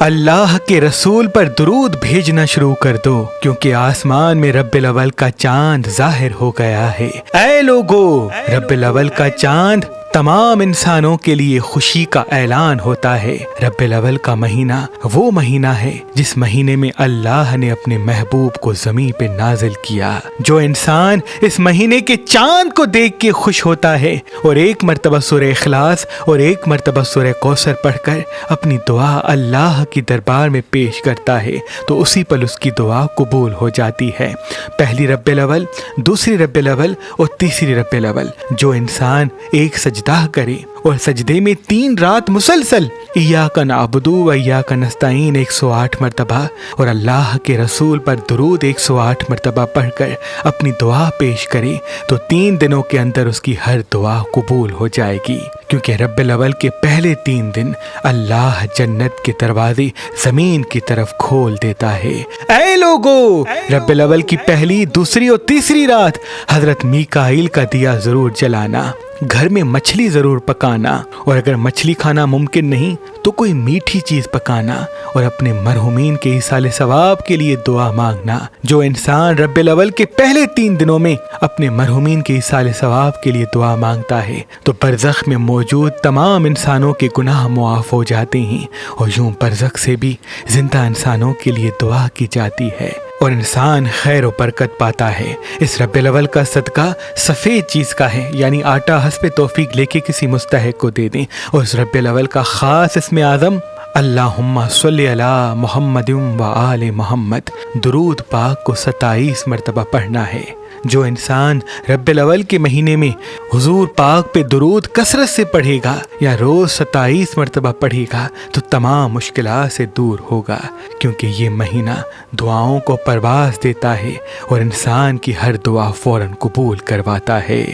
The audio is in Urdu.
اللہ کے رسول پر درود بھیجنا شروع کر دو کیونکہ آسمان میں رب الاول کا چاند ظاہر ہو گیا ہے۔ اے لوگو، رب الاول کا چاند تمام انسانوں کے لیے خوشی کا اعلان ہوتا ہے۔ رب الاول کا مہینہ وہ مہینہ ہے جس مہینے میں اللہ نے اپنے محبوب کو زمین پہ نازل کیا۔ جو انسان اس مہینے کے چاند کو دیکھ کے خوش ہوتا ہے اور ایک مرتبہ سورہ اخلاص اور ایک مرتبہ سورہ کوثر پڑھ کر اپنی دعا اللہ کی دربار میں پیش کرتا ہے تو اسی پل اس کی دعا قبول ہو جاتی ہے۔ پہلی رب الاول، دوسری رب الاول اور تیسری رب الاول جو انسان ایک سجدہ کرے اور سجدے میں 3 رات مسلسل ایاک نعبد و ایاک نستعین 108 مرتبہ اور اللہ کے رسول پر درود 108 مرتبہ پڑھ کر اپنی دعا پیش کرے تو 3 دنوں کے اندر اس کی ہر دعا قبول ہو جائے گی، کیونکہ رب الاول کے پہلے 3 دن اللہ جنت کے دروازے زمین کی طرف کھول دیتا ہے۔ اے لوگو، رب الاول کی پہلی، دوسری اور تیسری رات حضرت میکائیل کا دیا ضرور جلانا، گھر میں مچھلی ضرور پکانا، اور اگر مچھلی کھانا ممکن نہیں تو کوئی میٹھی چیز پکانا اور اپنے مرحومین کے ایصال ثواب کے لیے دعا مانگنا۔ جو انسان رب الاول کے پہلے 3 دنوں میں اپنے مرحومین کے ایصال ثواب کے لیے دعا مانگتا ہے تو برزخ میں موجود تمام انسانوں کے گناہ معاف ہو جاتے ہیں، اور یوں برزخ سے بھی زندہ انسانوں کے لیے دعا کی جاتی ہے اور انسان خیر و برکت پاتا ہے۔ اس رب الاول کا صدقہ سفید چیز کا ہے، یعنی آٹا حسب توفیق لے کے کسی مستحق کو دے دیں، اور اس رب الاول کا خاص اسم اعظم اللہم صلی علی محمد و آل محمد درود پاک کو 27 مرتبہ پڑھنا ہے۔ جو انسان رب الاول کے مہینے میں حضور پاک پہ درود کثرت سے پڑھے گا یا روز 27 مرتبہ پڑھے گا تو تمام مشکلات سے دور ہوگا، کیونکہ یہ مہینہ دعاؤں کو پرواز دیتا ہے اور انسان کی ہر دعا فوراً قبول کرواتا ہے۔